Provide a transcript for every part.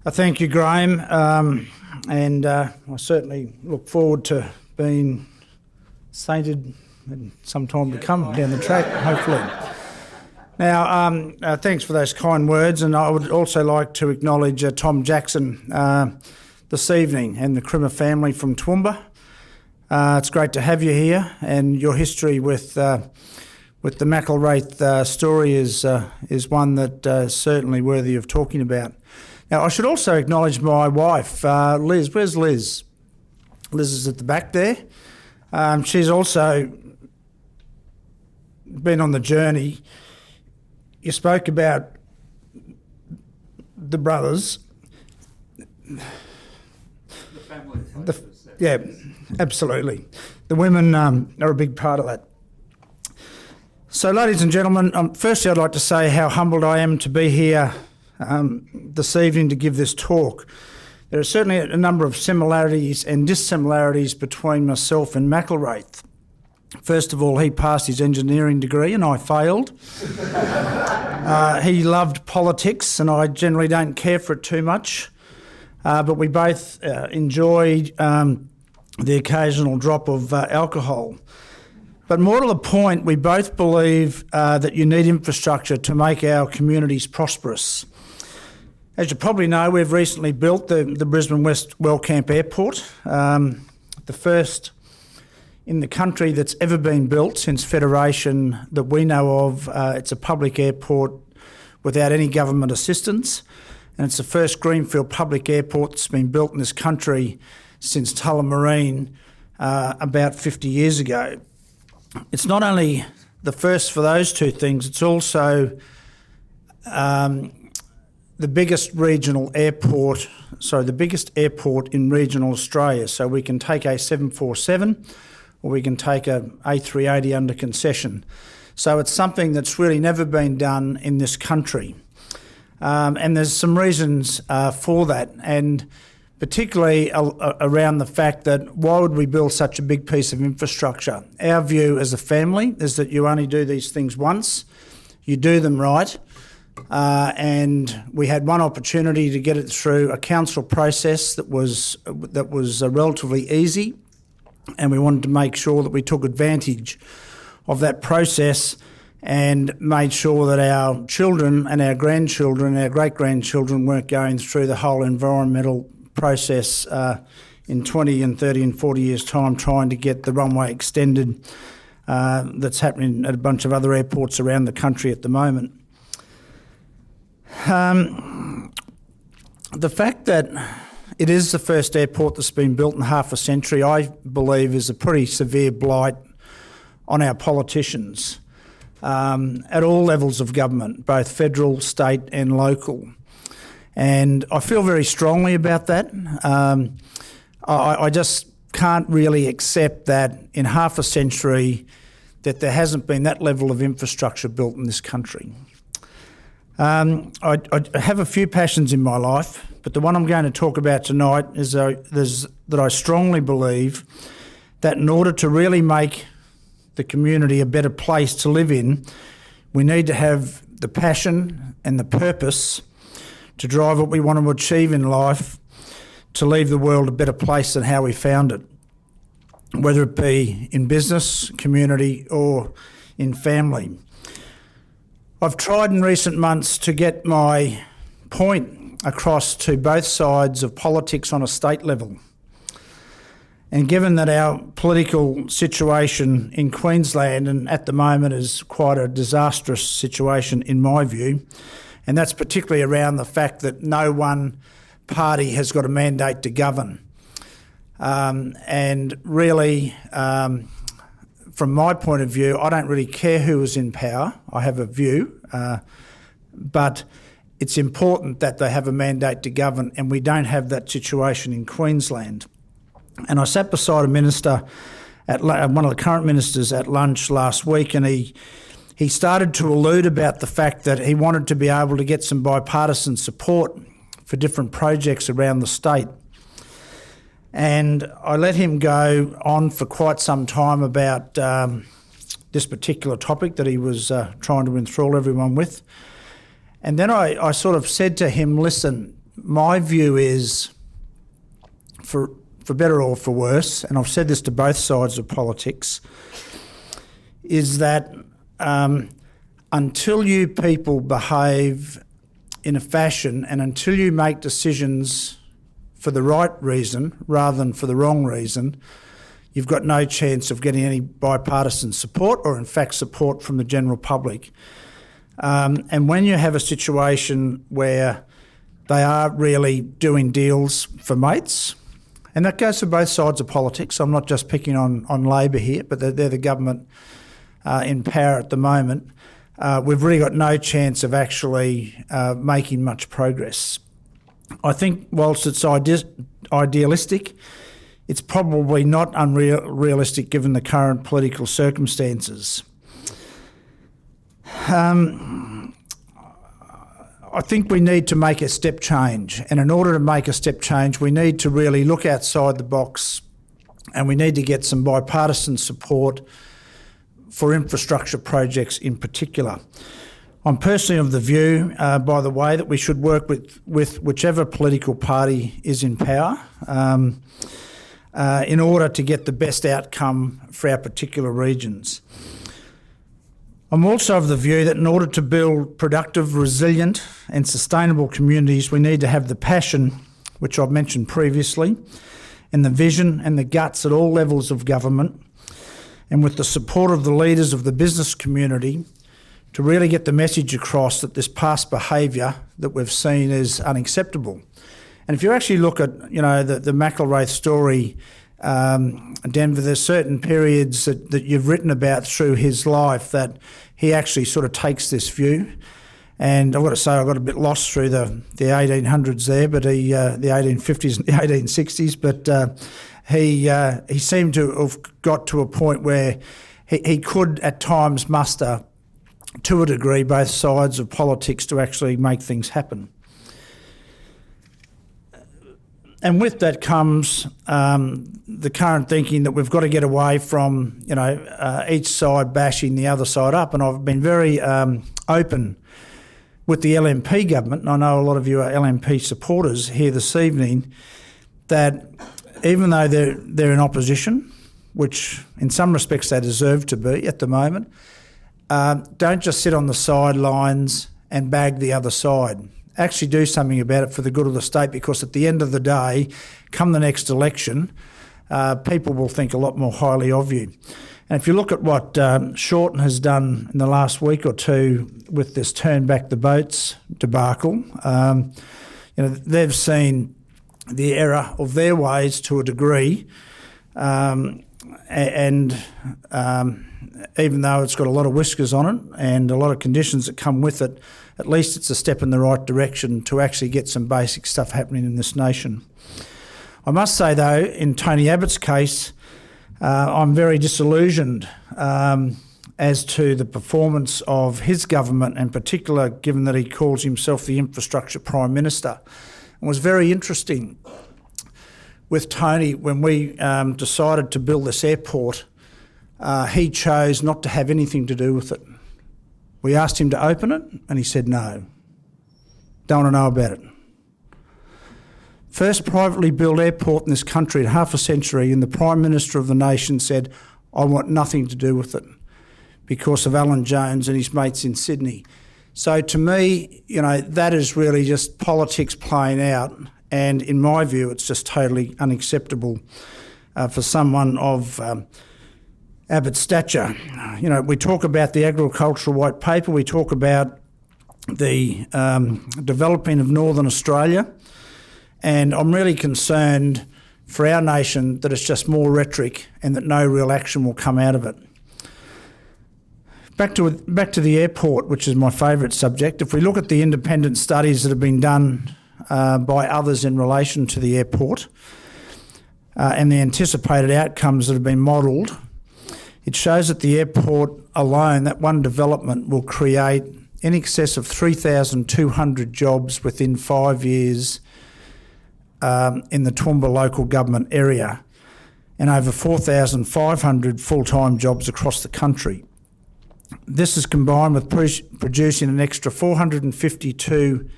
Thank you, Graham, and I certainly look forward to being sainted in some time to come down the track, hopefully. Now, thanks for those kind words, and I would also like to acknowledge Tom Jackson this evening and the Crimmer family from Toowoomba. It's great to have you here, and your history with the McElwraith story is one that is certainly worthy of talking about. Now, I should also acknowledge my wife, Liz. Where's Liz? Liz is at the back there. She's also been on the journey. You spoke about the brothers. The family. Yeah, absolutely. The women are a big part of that. So, ladies and gentlemen, firstly I'd like to say how humbled I am to be here this evening to give this talk. There are certainly a number of similarities and dissimilarities between myself and McElwraith. First of all, he passed his engineering degree and I failed. He loved politics and I generally don't care for it too much. But we both enjoyed the occasional drop of alcohol. But more to the point, we both believe that you need infrastructure to make our communities prosperous. As you probably know, we've recently built the Brisbane West Wellcamp Airport, the first in the country that's ever been built since Federation that we know of. It's a public airport without any government assistance, and it's the first greenfield public airport that's been built in this country since Tullamarine about 50 years ago. It's not only the first for those two things, it's also the biggest airport in regional Australia. So we can take a 747 or we can take a A380 under concession. So it's something that's really never been done in this country. And there's some reasons for that, and particularly around the fact that why would we build such a big piece of infrastructure? Our view as a family is that you only do these things once, you do them right, and we had one opportunity to get it through a council process that was relatively easy, and we wanted to make sure that we took advantage of that process and made sure that our children and our grandchildren, our great-grandchildren weren't going through the whole environmental process in 20 and 30 and 40 years' time trying to get the runway extended that's happening at a bunch of other airports around the country at the moment. The fact that it is the first airport that's been built in half a century, I believe, is a pretty severe blight on our politicians at all levels of government, both federal, state and local. And I feel very strongly about that. I just can't really accept that in half a century that there hasn't been that level of infrastructure built in this country. I have a few passions in my life, but the one I'm going to talk about tonight is that I strongly believe that in order to really make the community a better place to live in, we need to have the passion and the purpose to drive what we want to achieve in life, to leave the world a better place than how we found it, whether it be in business, community or in family. I've tried in recent months to get my point across to both sides of politics on a state level. And given that our political situation in Queensland and at the moment is quite a disastrous situation in my view, and that's particularly around the fact that no one party has got a mandate to govern. And really, from my point of view, I don't really care who is in power. I have a view, but it's important that they have a mandate to govern, and we don't have that situation in Queensland. And I sat beside a minister, one of the current ministers at lunch last week, and he started to allude about the fact that he wanted to be able to get some bipartisan support for different projects around the state. And I let him go on for quite some time about this particular topic that he was trying to enthrall everyone with. And then I sort of said to him, listen, my view is, for better or for worse, and I've said this to both sides of politics, is that until you people behave in a fashion and until you make decisions for the right reason rather than for the wrong reason, you've got no chance of getting any bipartisan support or in fact support from the general public. And when you have a situation where they are really doing deals for mates, and that goes for both sides of politics, I'm not just picking on Labor here, but they're the government in power at the moment, we've really got no chance of actually making much progress. I think whilst it's idealistic, it's probably not unrealistic given the current political circumstances. I think we need to make a step change, and in order to make a step change, we need to really look outside the box, and we need to get some bipartisan support for infrastructure projects in particular. I'm personally of the view, by the way, that we should work with whichever political party is in power in order to get the best outcome for our particular regions. I'm also of the view that in order to build productive, resilient and sustainable communities, we need to have the passion, which I've mentioned previously, and the vision and the guts at all levels of government, and with the support of the leaders of the business community, to really get the message across that this past behaviour that we've seen is unacceptable. And if you actually look at, the McIlwraith story, Denver, there's certain periods that you've written about through his life that he actually sort of takes this view. And I've got to say, I got a bit lost through the 1800s there, but the 1850s and the 1860s, but he seemed to have got to a point where he could at times muster, to a degree, both sides of politics to actually make things happen. And with that comes the current thinking that we've got to get away from, each side bashing the other side up. And I've been very open with the LNP government, and I know a lot of you are LNP supporters here this evening, that even though they're in opposition, which in some respects they deserve to be at the moment, don't just sit on the sidelines and bag the other side. Actually do something about it for the good of the state, because at the end of the day, come the next election, people will think a lot more highly of you. And if you look at what Shorten has done in the last week or two with this turn back the boats debacle, they've seen the error of their ways to a degree, and even though it's got a lot of whiskers on it and a lot of conditions that come with it, at least it's a step in the right direction to actually get some basic stuff happening in this nation. I must say, though, in Tony Abbott's case, I'm very disillusioned as to the performance of his government, in particular, given that he calls himself the Infrastructure Prime Minister. It was very interesting with Tony when we decided to build this airport. He chose not to have anything to do with it. We asked him to open it and he said no. Don't want to know about it. First privately built airport in this country in half a century, and the Prime Minister of the nation said, I want nothing to do with it because of Alan Jones and his mates in Sydney. So to me, that is really just politics playing out, and in my view, it's just totally unacceptable for someone of Abbott's stature. We talk about the agricultural white paper, we talk about the developing of Northern Australia, and I'm really concerned for our nation that it's just more rhetoric and that no real action will come out of it. Back to the airport, which is my favourite subject. If we look at the independent studies that have been done by others in relation to the airport and the anticipated outcomes that have been modelled, it shows that the airport alone, that one development, will create in excess of 3,200 jobs within 5 years in the Toowoomba local government area, and over 4,500 full-time jobs across the country. This is combined with producing an extra 452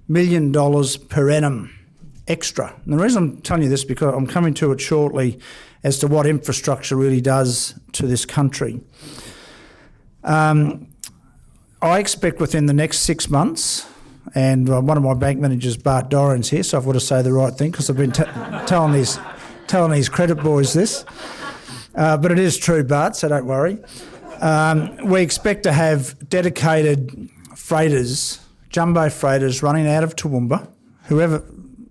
million per annum extra. And the reason I'm telling you this, because I'm coming to it shortly as to what infrastructure really does to this country. I expect within the next 6 months, and one of my bank managers, Bart Doran's here, so I've got to say the right thing because I've been telling these credit boys this. But it is true, Bart, so don't worry. We expect to have dedicated freighters, jumbo freighters running out of Toowoomba. Whoever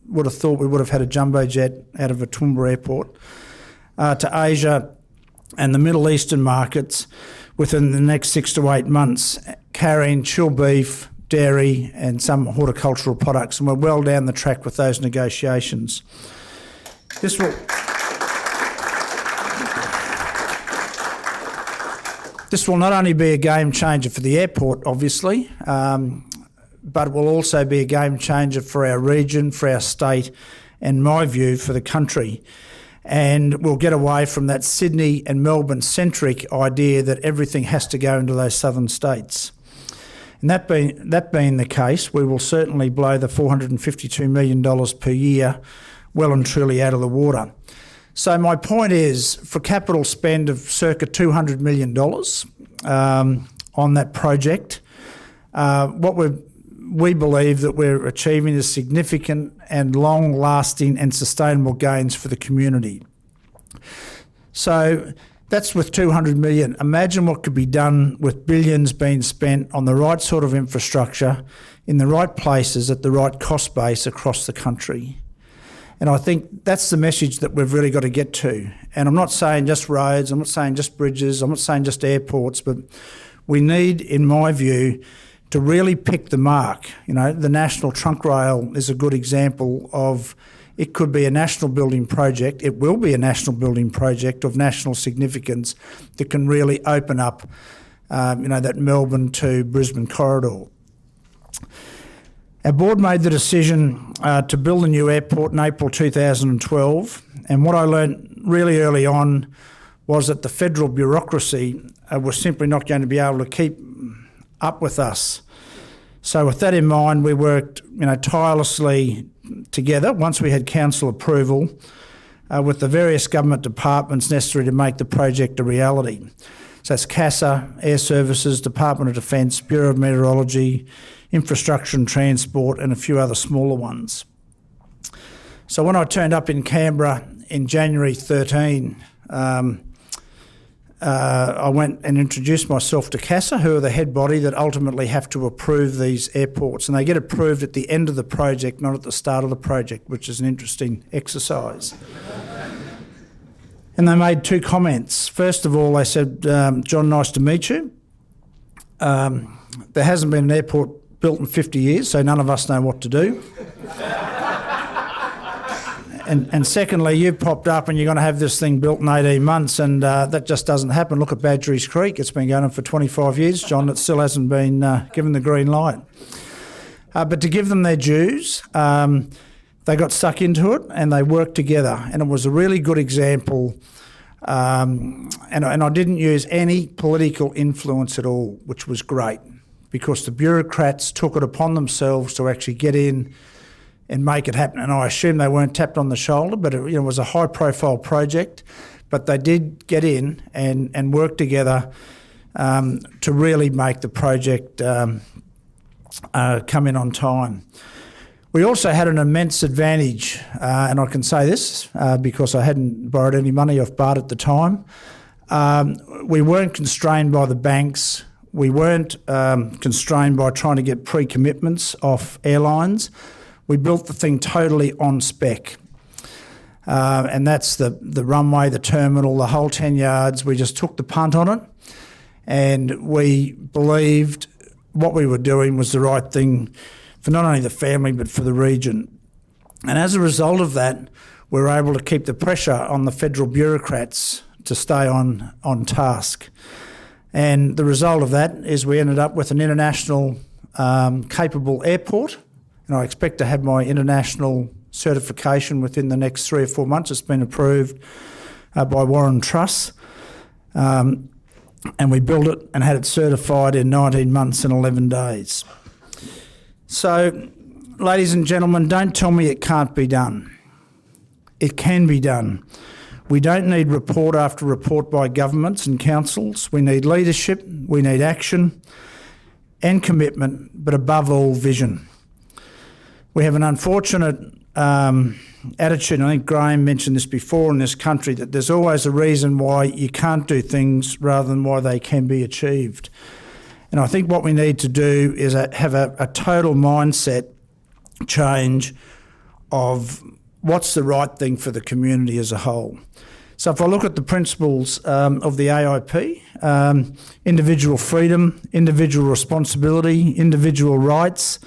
would have thought we would have had a jumbo jet out of a Toowoomba airport to Asia and the Middle Eastern markets within the next 6 to 8 months, carrying chilled beef, dairy and some horticultural products, and we're well down the track with those negotiations. This will not only be a game changer for the airport, obviously, but it will also be a game changer for our region, for our state, and in my view, for the country. And we'll get away from that Sydney and Melbourne-centric idea that everything has to go into those southern states. And that being the case, we will certainly blow the $452 million per year well and truly out of the water. So my point is, for capital spend of circa $200 million on that project, we believe that we're achieving is significant and long-lasting and sustainable gains for the community. So that's with $200 million. Imagine what could be done with billions being spent on the right sort of infrastructure in the right places at the right cost base across the country. And I think that's the message that we've really got to get to. And I'm not saying just roads, I'm not saying just bridges, I'm not saying just airports, but we need, in my view, to really pick the mark. You know, the National Trunk Rail is a good example of, it could be a national building project, it will be a national building project of national significance that can really open up, that Melbourne to Brisbane corridor. Our board made the decision to build a new airport in April 2012, and what I learned really early on was that the federal bureaucracy was simply not going to be able to keep up with us. So with that in mind, we worked tirelessly together once we had council approval with the various government departments necessary to make the project a reality. So that's CASA, Air Services, Department of Defence, Bureau of Meteorology, Infrastructure and Transport, and a few other smaller ones. So when I turned up in Canberra in January 13, I went and introduced myself to CASA, who are the head body that ultimately have to approve these airports. And they get approved at the end of the project, not at the start of the project, which is an interesting exercise. And they made two comments. First of all, they said, John, nice to meet you. There hasn't been an airport built in 50 years, so none of us know what to do. And secondly, you popped up and you're going to have this thing built in 18 months, and that just doesn't happen. Look at Badgerys Creek. It's been going on for 25 years, John. It still hasn't been given the green light. But to give them their dues, they got stuck into it and they worked together. And it was a really good example. And I didn't use any political influence at all, which was great, because the bureaucrats took it upon themselves to actually get in and make it happen. And I assume they weren't tapped on the shoulder, but it was a high-profile project. But they did get in and work together to really make the project come in on time. We also had an immense advantage, and I can say this because I hadn't borrowed any money off Bart at the time. We weren't constrained by the banks. We weren't constrained by trying to get pre-commitments off airlines. We built the thing totally on spec. And that's the runway, the terminal, the whole 10 yards. We just took the punt on it, and we believed what we were doing was the right thing for not only the family but for the region. And as a result of that, we were able to keep the pressure on the federal bureaucrats to stay on task. And the result of that is we ended up with an international capable airport, and I expect to have my international certification within the next 3 or 4 months. It's been approved by Warren Truss. And we built it and had it certified in 19 months and 11 days. So ladies and gentlemen, don't tell me it can't be done. It can be done. We don't need report after report by governments and councils. We need leadership, we need action and commitment, but above all, vision. We have an unfortunate attitude, I think Graham mentioned this before, in this country, that there's always a reason why you can't do things rather than why they can be achieved. And I think what we need to do is have a total mindset change of what's the right thing for the community as a whole. So if I look at the principles of the AIP, individual freedom, individual responsibility, individual rights,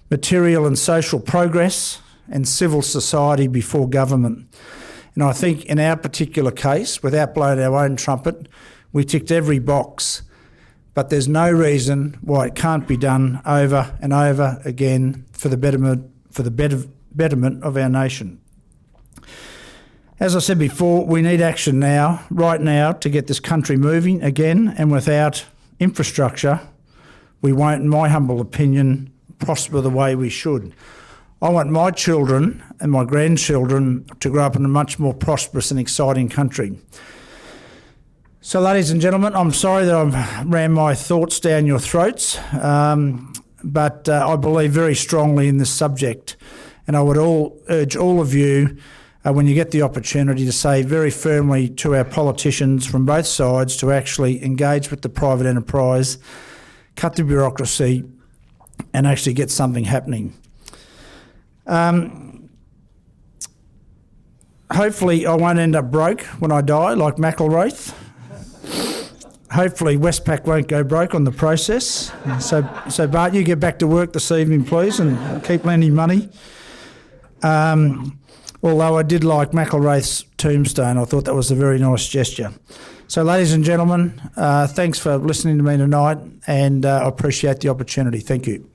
material and social progress, and civil society before government. And I think in our particular case, without blowing our own trumpet, we ticked every box, but there's no reason why it can't be done over and over again for the betterment of our nation. As I said before, we need action now, right now, to get this country moving again, and without infrastructure, we won't, in my humble opinion, prosper the way we should. I want my children and my grandchildren to grow up in a much more prosperous and exciting country. So, ladies and gentlemen, I'm sorry that I've ran my thoughts down your throats, but I believe very strongly in this subject, and I would urge all of you, when you get the opportunity, to say very firmly to our politicians from both sides to actually engage with the private enterprise, cut the bureaucracy, and actually get something happening. Hopefully I won't end up broke when I die like McElwraith. Hopefully Westpac won't go broke on the process. So Bart, you get back to work this evening, please, and keep lending money. Although I did like McElwraith's tombstone, I thought that was a very nice gesture. So, ladies and gentlemen, thanks for listening to me tonight, and I appreciate the opportunity. Thank you.